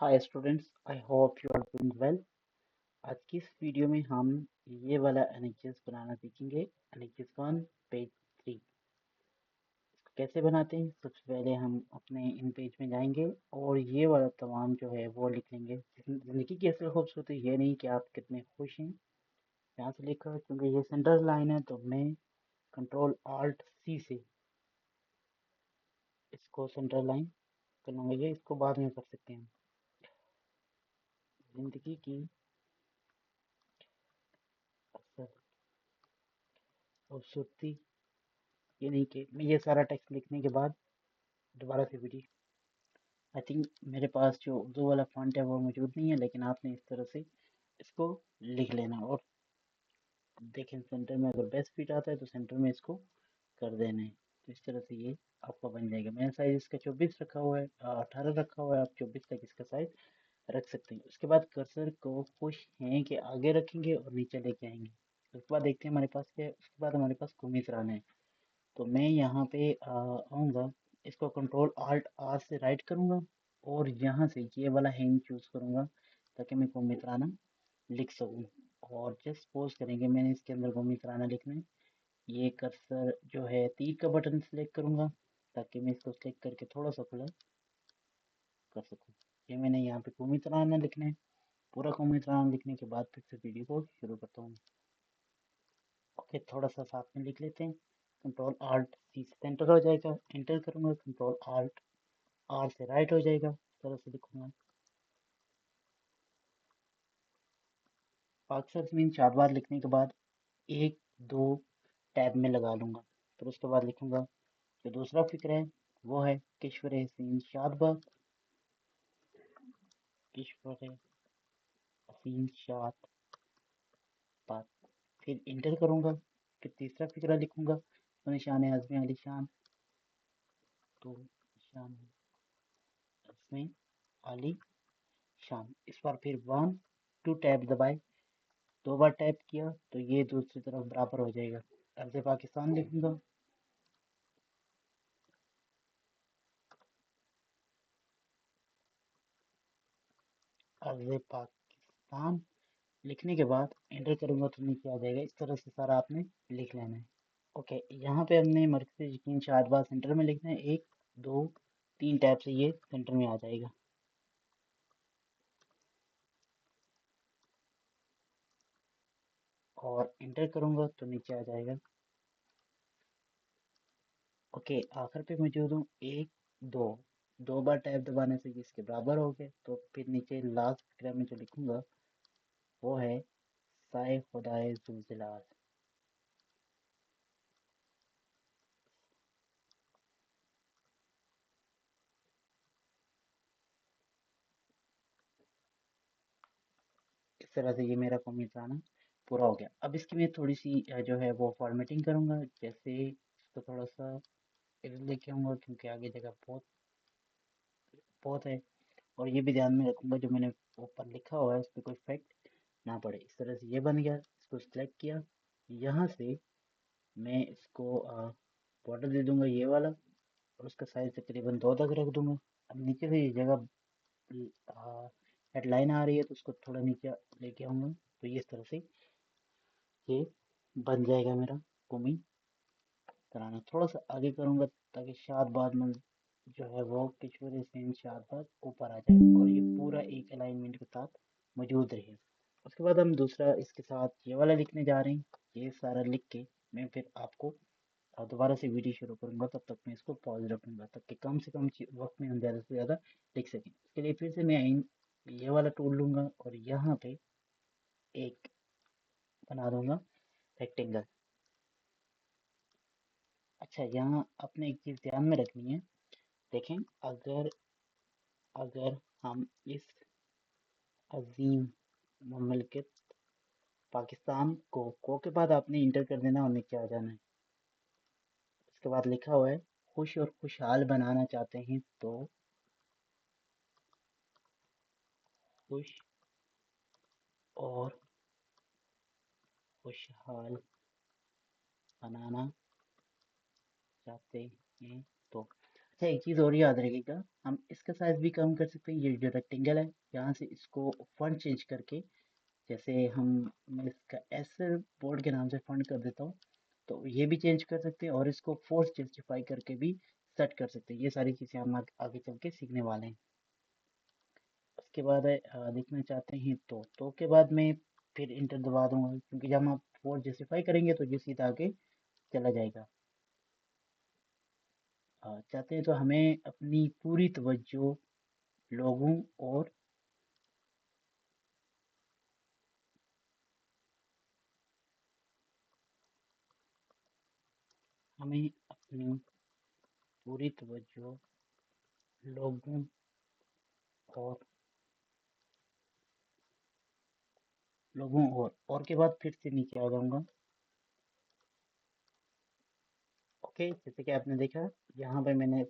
Hi students, I hope you are doing well. आज की इस वीडियो में हम ये वाला एनएचएस बनाना सीखेंगे। एनएचएस 1 पेज 3 कैसे बनाते हैं। सबसे पहले हम अपने इन पेज में जाएंगे और ये वाला तमाम जो है वो लिख लेंगे। जिंदगी की असल खूबसूरती ये नहीं कि आप कितने खुश हैं, यहाँ से लिखा, क्योंकि ये सेंटर लाइन है तो मैं कंट्रोल आल्ट सी से इसको सेंटर लाइन कर लूँगा। ये इसको बाद में कर सकते हैं। जिंदगी की असल खूबसूरती ये नहीं कि मैं ये सारा टेक्स्ट लिखने के बाद दोबारा से वीडियो, आई थिंक मेरे पास जो उर्दू वाला फॉन्ट है वो मौजूद नहीं है, लेकिन आपने इस तरह से इसको लिख लेना। और देखें, सेंटर में अगर बेस्ट फिट आता है तो सेंटर में इसको कर देना है। तो इस तरह से ये आपका बन जाएगा। मैंने साइज इसका 24 रखा हुआ है, 18 रखा हुआ है। आप 24 तक इसका साइज रख सकते हैं। उसके बाद कर्सर को खुश हैं कि आगे रखेंगे और नीचे लेके आएंगे। उसके बाद देखते हैं हमारे पास क्या है। उसके बाद हमारे पास कुमित है। तो मैं यहाँ पे आऊँगा, इसको कंट्रोल आल्ट आर से राइट करूँगा और यहाँ से ये वाला हैंग चूज़ करूँगा ताकि मैं कुमित राना लिख सकूँ। और जस्ट पोज करेंगे, मैंने इसके अंदर कुमित राना लिखना है। ये कर्सर जो है तीर का बटन सेलेक्ट करूँगा ताकि मैं इसको सेलेक्ट करके थोड़ा सा खुला कर सकूँ। ये मैंने यहाँ पे कुमित राना लिखना है। पूरा कुमित राना लिखने के बाद फिर से वीडियो को शुरू करता हूँ। ओके, थोड़ा सा साथ में लिख लेते हैं। कंट्रोल आल्ट सी से सेंटर हो जाएगा, एंटर करूँगा, कंट्रोल आल्ट आर से राइट हो जाएगा। इस तरह से लिखूंगा। अक्सर मीन 4 बार लिखने के बाद एक दो टैब में लगा लूंगा। फिर उसके बाद लिखूंगा जो दूसरा फिक्र है वो है किश्वर हसीन शादबाद। किश्वर हसीन शादबाद। फिर इंटर करूंगा। फिर तीसरा फिक्रा लिखूंगा तो निशान आजमी अली शान। तो निशान आजमी अली शान। इस बार फिर 1 2 टैब दबाए, 2 बार टैप किया तो ये दूसरी तरफ बराबर हो जाएगा। अर्ज़ पाकिस्तान लिखूंगा। अर्ज़ पाकिस्तान लिखने के बाद एंटर करूंगा तो नीचे आ जाएगा। इस तरह से सारा आपने लिख लेना है। ओके, यहाँ पे हमने मरकज़ी यकीन शादबाद सेंटर में लिखना है। 1 2 3 टैब से ये सेंटर में आ जाएगा। और एंटर करूंगा तो नीचे आ जाएगा। ओके, आखिर पे मौजूद हूँ। 1 2 2 बार टैब दबाने से ये इसके बराबर हो गए। तो फिर नीचे लास्ट फिक्रा में जो लिखूंगा वो है साए खुदाए जुलजलाल। इस तरह से ये मेरा कॉमिक पूरा हो गया। अब इसकी मैं थोड़ी सी जो है वो फॉर्मेटिंग करूंगा। जैसे इसको थोड़ा सा इधर लेके आऊंगा क्योंकि आगे जगह बहुत बहुत है। और ये भी ध्यान में रखूंगा जो मैंने ऊपर लिखा हुआ है उस पर कोई इफेक्ट ना पड़े। इस तरह से ये बन गया। इसको सिलेक्ट किया, यहाँ से मैं इसको बॉर्डर दे दूंगा ये वाला, और उसका साइज तकरीबन 2 तक रख दूंगा। अब नीचे से ये जगह हेडलाइन आ रही है तो उसको थोड़ा नीचे लेके आऊंगा। तो ये इस तरह से ये बन जाएगा मेरा कुमी तराना। थोड़ा सा आगे करूंगा ताकि शादबाद में जो है वो किशोर सेन शादबाद ऊपर आ जाए और ये पूरा एक अलाइनमेंट के साथ मौजूद रहे। उसके बाद हम दूसरा इसके साथ ये वाला लिखने जा रहे हैं। ये सारा लिख के मैं फिर आपको दोबारा से वीडियो शुरू करूंगा। तब तक मैं इसको पॉज रखूंगा ताकि कम से कम वक्त में हम ज़्यादा से ज़्यादा लिख सकें। इसके लिए फिर से मैं ये वाला टूल लूंगा और यहाँ पे एक बना दूंगा रेक्टेंगल। अच्छा, यहाँ आपने एक चीज़ ध्यान में रखनी है। देखें, अगर अगर हम इस अजीम ममलकत पाकिस्तान को के बाद आपने इंटर कर देना और नीचे आ जाना है। उसके बाद लिखा हुआ है खुश और खुशहाल बनाना चाहते हैं तो खुश और खुशहाल बनाना चाहते हैं तो। अच्छा, एक चीज़ और याद रखिएगा, हम इसका साइज भी कम कर सकते हैं। ये जो रेक्टेंगल है, यहाँ से इसको फॉन्ट चेंज करके, जैसे मैं इसका एस बोर्ड के नाम से फॉन्ट कर देता हूँ, तो ये भी चेंज कर सकते हैं और इसको फोर्स जस्टिफाई करके भी सेट कर सकते हैं। ये सारी चीज़ें हम आगे चल के सीखने वाले हैं। उसके बाद देखना चाहते हैं तो के बाद में फिर इंटर दबा दूंगा, क्योंकि जब हम फोर्स जस्टिफाई करेंगे तो ये सीधा आगे चला जाएगा। चाहते हैं तो हमें अपनी पूरी तवज्जो लोगों और हमें अपनी पूरी तवज्जो लोगों और और के बाद फिर से नीचे आ जाऊंगा। ओके, जैसे कि आपने देखा, यहाँ पे मैंने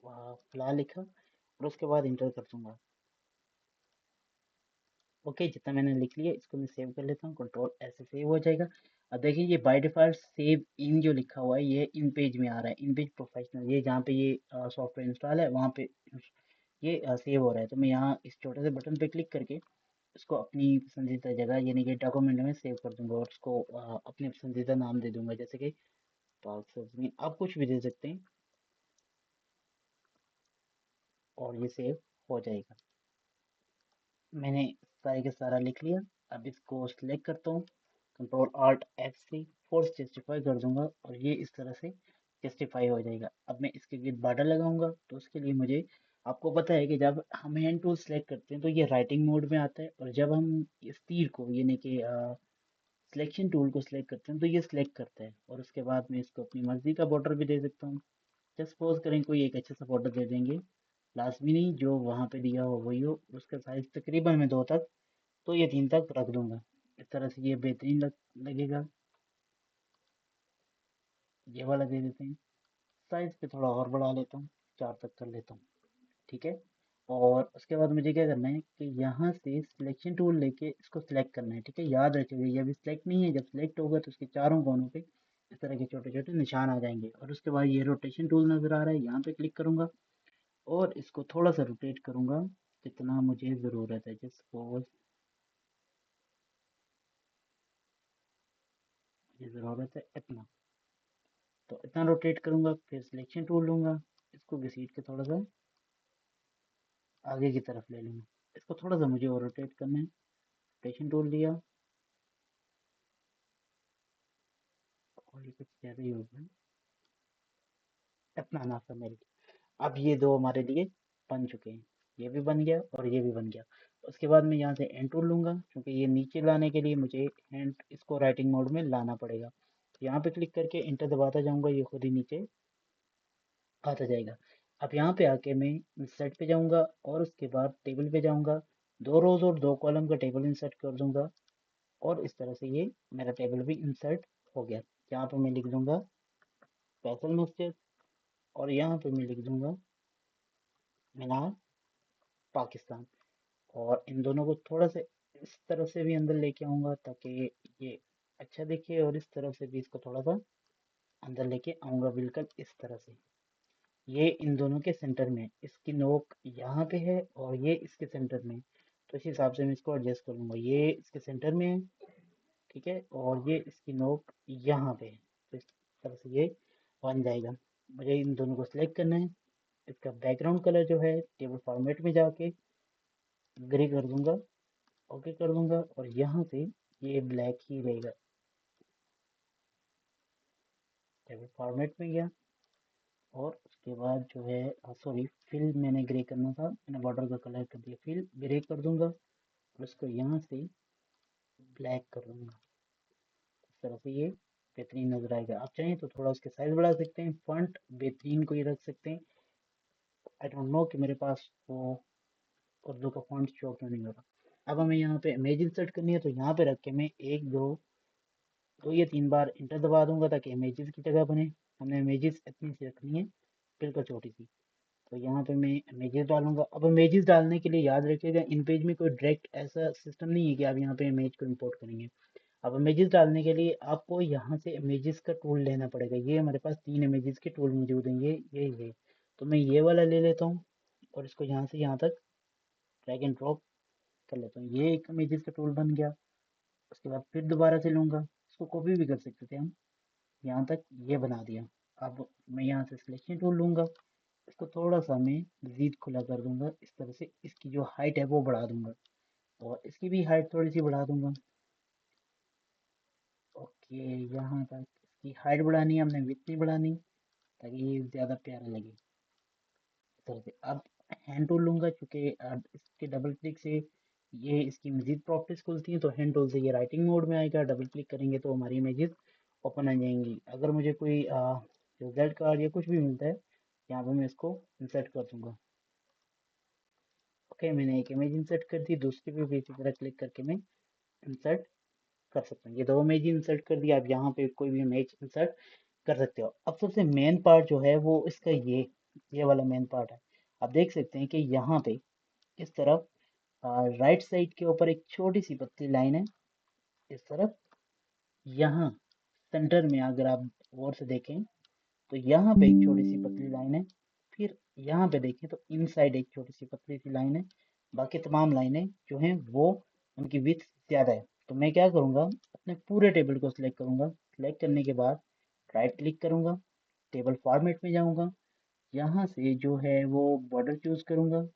फिलहाल लिखा और उसके बाद इंटर कर दूंगा। ओके, जितना मैंने लिख लिया इसको मैं सेव कर लेता हूँ, कंट्रोल ऐसे सेव हो जाएगा। अब देखिए, ये बाय डिफॉल्ट सेव इन जो लिखा हुआ है ये इन पेज में आ रहा है, इन पेज प्रोफेशनल, ये जहाँ पे ये सॉफ्टवेयर इंस्टॉल है वहाँ पे ये सेव हो रहा है। तो मैं यहाँ इस छोटे से बटन पे क्लिक करके इसको अपनी पसंदीदा जगह यानी कि डॉक्यूमेंट में सेव कर दूंगा और उसको अपने पसंदीदा नाम दे दूंगा, जैसे कि पाक सब्जी, आप कुछ भी दे सकते हैं और ये सेव हो जाएगा। मैंने सारे के सारा लिख लिया। अब इसको सिलेक्ट करता हूँ, कंट्रोल आल्ट एफ से फोर्स जस्टिफाई कर दूंगा और ये इस तरह से जस्टिफाई हो जाएगा। अब मैं इसके लिए बॉर्डर लगाऊंगा, तो उसके लिए मुझे, आपको पता है कि जब हम हैंड टूल सेलेक्ट करते हैं तो ये राइटिंग मोड में आता है, और जब हम इस तीर को यानी कि सिलेक्शन टूल को सिलेक्ट करते हैं तो ये सिलेक्ट करता है। और उसके बाद मैं इसको अपनी मर्जी का बॉर्डर भी दे सकता हूँ। जस्ट सपोज करें कोई एक अच्छा सा बॉर्डर दे देंगे, लाजमी नहीं जो वहाँ पे दिया हो वही हो, उसका साइज तकरीबन मैं 2 तक, तो ये 3 तक रख दूंगा। इस तरह से ये बेहतरीन लगेगा। ये वाला दे देते हैं, साइज पे थोड़ा और बढ़ा लेता हूँ, 4 तक कर लेता हूँ। ठीक है। और उसके बाद मुझे क्या करना है कि यहाँ से सिलेक्शन टूल लेके इसको सिलेक्ट करना है। ठीक है, याद रखिएगा ये अभी सिलेक्ट नहीं है, जब सिलेक्ट होगा तो उसके चारों कोनों पे इस तरह के छोटे छोटे निशान आ जाएंगे। और उसके बाद ये रोटेशन टूल नज़र आ रहा है, यहाँ पे क्लिक करूंगा और इसको थोड़ा सा रोटेट करूंगा जितना मुझे ज़रूरत है। जैसे सपोज मुझे ज़रूरत है इतना, तो इतना रोटेट करूंगा। फिर सिलेक्शन टूल लूंगा, इसको घसीट के थोड़ा सा आगे की तरफ ले लूंगा। इसको थोड़ा सा मुझे और रोटेट करना है, रोटेशन टूल लिया और ये कुछ ज़्यादा ही हो गया, इतना ना था मेरे लिए। अब ये दो हमारे लिए बन चुके हैं, ये भी बन गया और ये भी बन गया। उसके बाद मैं यहाँ से एंड टूल लूंगा, क्योंकि ये नीचे लाने के लिए मुझे हैंड इसको राइटिंग मोड में लाना पड़ेगा। यहाँ पे क्लिक करके इंटर दबाता जाऊंगा, ये खुद ही नीचे आता जाएगा। अब यहाँ पे आके मैं इंसर्ट पे जाऊंगा और उसके बाद टेबल पे जाऊंगा, 2 रोज और 2 कॉलम का टेबल इंसर्ट कर दूंगा। और इस तरह से ये मेरा टेबल भी इंसर्ट हो गया। यहाँ पे मैं लिख दूंगा फैसल मस्जिद और यहाँ पे मैं लिख दूंगा मीनार पाकिस्तान। और इन दोनों को थोड़ा सा इस तरह से भी अंदर लेके आऊंगा ताकि ये अच्छा दिखे, और इस तरफ से भी इसको थोड़ा सा अंदर लेके आऊंगा, बिल्कुल इस तरह से। ये इन दोनों के सेंटर में, इसकी नोक यहाँ पे है और ये इसके सेंटर में, तो इस हिसाब से मैं इसको एडजस्ट कर लूंगा। ये इसके सेंटर में है, ठीक है, और ये इसकी नोक यहाँ पे है, तो इस तरह से ये बन जाएगा। मुझे इन दोनों को सिलेक्ट करना है। इसका बैकग्राउंड कलर जो है टेबल फॉर्मेट में जाके ग्रे कर दूंगा, ओके कर दूंगा, और यहाँ से ये ब्लैक ही रहेगा। टेबल फॉर्मेट में गया और उसके बाद जो है सॉरी, फिल मैंने ग्रे करना था, मैंने बॉर्डर का कलर कर दिया, फिल ग्रे कर दूंगा और उसको यहाँ से ब्लैक कर दूंगा। इस तरह से ये बेहतरीन नजर आएगा। आप चाहें तो थोड़ा उसके साइज बढ़ा सकते हैं, फॉन्ट बेहतरीन कोई रख सकते हैं। आई डोंट नो कि मेरे पास वो उर्दू का फॉन्ट शो क्यों नहीं हो रहा। अब हमें यहाँ पे इमेज इंसर्ट करनी है, तो यहाँ पे रख के मैं एक दो तो ये 3 बार इंटर दबा दूंगा ताकि इमेजेस की जगह बने। हमने इमेजेस इतनी सी रखनी है, बिल्कुल छोटी सी। तो यहाँ पे मैं इमेजेस डालूंगा। अब इमेजेस डालने के लिए याद रखिएगा, इन पेज में कोई डायरेक्ट ऐसा सिस्टम नहीं है कि आप यहाँ पे इमेज को इंपोर्ट करेंगे। अब इमेजेस डालने के लिए आपको यहाँ से इमेजेस का टूल लेना पड़ेगा। ये हमारे पास 3 इमेजेस के टूल मौजूद हैं, ये। तो मैं ये वाला ले लेता हूँ और इसको यहाँ से यहाँ तक ड्रैग एंड ड्रॉप कर लेता हूँ। ये एक इमेजेस का टूल बन गया। उसके बाद फिर दोबारा से लूँगा, इसको कॉपी भी कर सकते थे हम, यहाँ तक ये बना दिया। अब मैं यहाँ से सिलेक्शन टूल लूँगा, इसको थोड़ा सा मैं मज़ीद खुला कर दूंगा, इस तरह से इसकी जो हाइट है वो बढ़ा दूंगा और इसकी भी हाइट थोड़ी सी बढ़ा दूंगा। ओके, यहाँ तक इसकी हाइट बढ़ानी है हमने, विड्थ नहीं बढ़ानी, ताकि ये ज़्यादा प्यारा लगे इस तरह से। अब हैंड टूल लूँगा, क्योंकि अब इसके डबल क्लिक से ये इसकी मज़ीद प्रॉपर्टीज खुलती हैं, तो हैंड टूल से ये राइटिंग मोड में आएगा। डबल क्लिक करेंगे तो हमारी इमेजेस ओपन आ जाएंगी। अगर मुझे कोई रिजल्ट कार्ड या कुछ भी मिलता है, यहाँ पे मैं इसको इंसर्ट कर दूंगा। ओके, मैंने एक इमेज इंसर्ट कर दी, दूसरी पे भी इसी तरह क्लिक करके मैं इंसर्ट कर सकते हैं। ये दो इमेज इंसर्ट कर दिया। आप यहाँ पे कोई भी इमेज इंसर्ट कर सकते हो। अब सबसे मेन पार्ट जो है वो इसका ये वाला मेन पार्ट है। आप देख सकते हैं कि यहाँ पे इस तरफ राइट साइड के ऊपर एक छोटी सी पतली लाइन है। इस तरफ यहाँ सेंटर में अगर आप गौर से देखें तो यहाँ पे एक छोटी सी पतली लाइन है। फिर यहाँ पे देखें तो इनसाइड एक छोटी सी पतली सी लाइन है। बाकी तमाम लाइनें जो हैं वो उनकी विड्थ ज़्यादा है। तो मैं क्या करूँगा, अपने पूरे टेबल को सिलेक्ट करूँगा। सिलेक्ट करने के बाद राइट क्लिक करूँगा, टेबल फॉर्मेट में जाऊँगा, यहाँ से जो है वो बॉर्डर चूज़ करूँगा।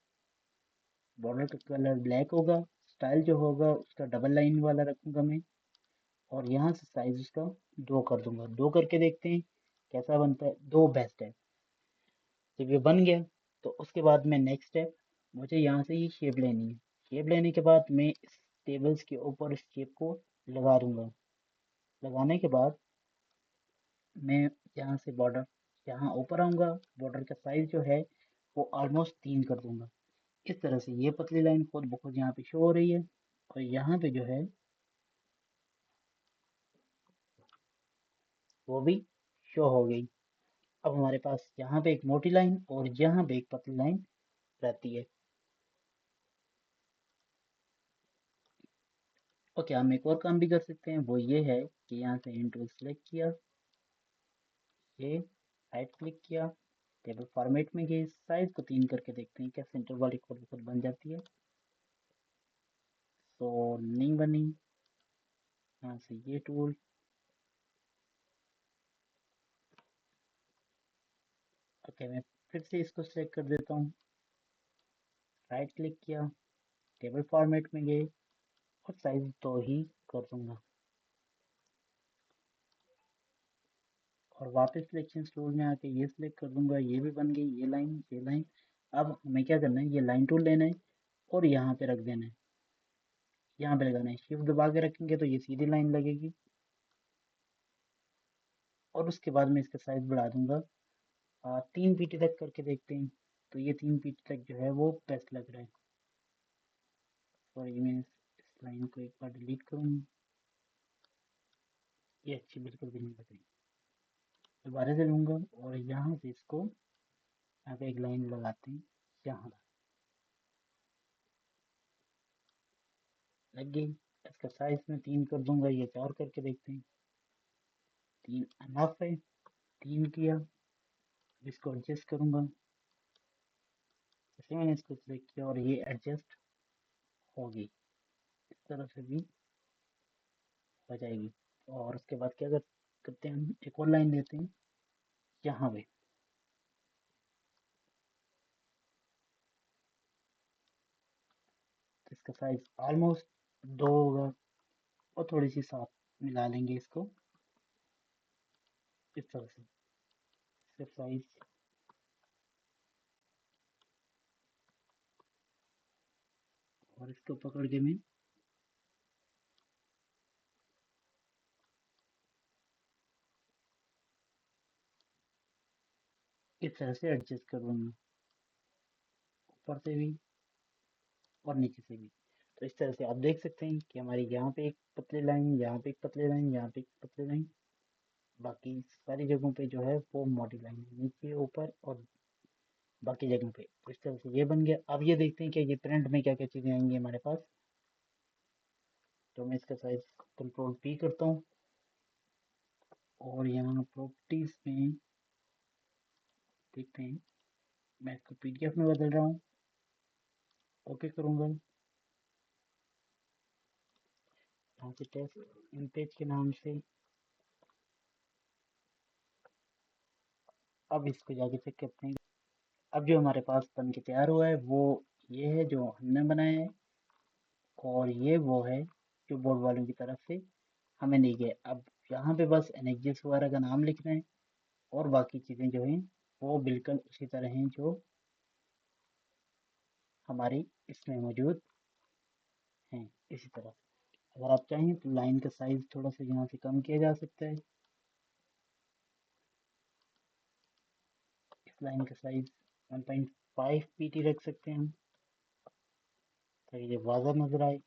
बॉर्डर का कलर ब्लैक होगा। स्टाइल जो होगा उसका डबल लाइन वाला रखूँगा मैं। और यहाँ से साइज उसका 2 कर दूंगा। 2 करके देखते हैं कैसा बनता है। 2 बेस्ट है। जब ये बन गया तो उसके बाद मैं नेक्स्ट स्टेप, मुझे यहाँ से ये शेप लेनी है। शेप लेने के बाद मैं इस टेबल्स के ऊपर इस शेप को लगा दूंगा। लगाने के बाद मैं यहाँ से बॉर्डर यहाँ ऊपर आऊँगा। बॉर्डर का साइज जो है वो ऑलमोस्ट 3 कर दूंगा। इस तरह से ये पतली लाइन खुद ब खुद यहाँ पे शो हो रही है और यहाँ पे जो है वो भी शो हो गई। अब हमारे पास यहाँ पे एक मोटी लाइन और यहाँ पे एक पतली लाइन रहती है। ओके, हम एक और काम भी कर सकते हैं, वो ये है कि यहाँ से इन टूल सेलेक्ट किया, ये राइट क्लिक किया, टेबल फॉर्मेट में गए, साइज को 3 करके देखते हैं क्या सेंटर वाली खुद ब खुद बन जाती है। तो नहीं बनी। यहाँ से ये टूल, ओके मैं फिर से इसको सेलेक्ट कर देता हूँ, राइट क्लिक किया, टेबल फॉर्मेट में गए और साइज 2 ही कर दूंगा। और वापस सिलेक्शन टूल में आके ये सिलेक्ट कर दूंगा, ये भी बन गई, ये लाइन ये लाइन। अब हमें क्या करना है, ये लाइन टूल लेना है और यहाँ पे रख देना है, यहाँ पे लगाना है। शिफ्ट दबा के रखेंगे तो ये सीधी लाइन लगेगी। और उसके बाद मैं इसका साइज बढ़ा दूंगा 3 पीटी तक करके देखते हैं। तो ये 3 पीटी तक जो है वो बेस्ट लग रहा है। सॉरी, मैं इस लाइन को एक बार डिलीट करूँगा, ये अच्छी बिल्कुल भी नहीं लग रही। दोबारा से लूँगा और यहाँ से इसको यहाँ पे एक लाइन लगाते हैं, यहाँ लग गई। इसका साइज में 3 कर दूंगा, ये 4 करके देखते हैं। 3 अनफ है, 3 किया। अब इसको एडजस्ट करूंगा, जैसे मैंने इसको सिलेक्ट किया और ये एडजस्ट होगी, इस तरह से भी हो जाएगी। और उसके बाद क्या करते हैं, हम एक और लाइन लेते हैं यहाँ पे। तो इसका साइज ऑलमोस्ट 2 होगा और थोड़ी सी साफ मिला लेंगे इसको इस तरह से। सिर्फ साइज और इसको पकड़ के मैं इस तरह से एडजस्ट कर दूंगा, ऊपर से भी और नीचे से भी। तो इस तरह से आप देख सकते हैं कि हमारी यहाँ पे एक पतली लाइन, यहाँ पे एक पतली लाइन, यहाँ पे एक पतली लाइन, बाकी सारी जगहों पे जो है वो मोटी लाइन है, नीचे ऊपर और बाकी जगहों पे। तो इस तरह से ये बन गया। अब ये देखते हैं कि ये प्रिंट में क्या क्या चीज़ें आएंगी हमारे पास। तो मैं इसका साइज कंट्रोल P करता हूँ और यहाँ प्रॉपर्टीज में देखते हैं मैं इसको पीडीएफ में बदल रहा हूँ, ओके करूँगा। यहाँ से टेस्ट इमेज के नाम से, अब इसको जाके चेक करते हैं। अब जो हमारे पास बन के तैयार हुआ है वो ये है जो हमने बनाया है, और ये वो है जो बोर्ड वालों की तरफ से हमें नहीं गया। अब यहाँ पे बस एनएक्सिस वगैरह का नाम लिखना है, और बाकी चीज़ें जो हैं वो बिल्कुल उसी तरह हैं जो हमारी इसमें मौजूद हैं, इसी तरह। अगर आप चाहें तो लाइन का साइज थोड़ा सा यहाँ से कम किया जा सकता है। इस लाइन का साइज 1.5 पीटी रख सकते हैं हम, ताकि ये वाज़ा नजर आए।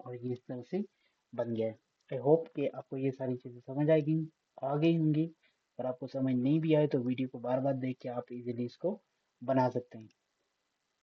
और ये इस तरह से बन गया है। आई होप कि आपको ये सारी चीज़ें समझ आएगी, आ गई होंगी। अगर आपको समझ नहीं भी आए तो वीडियो को बार बार देख के आप इजीली इसको बना सकते हैं।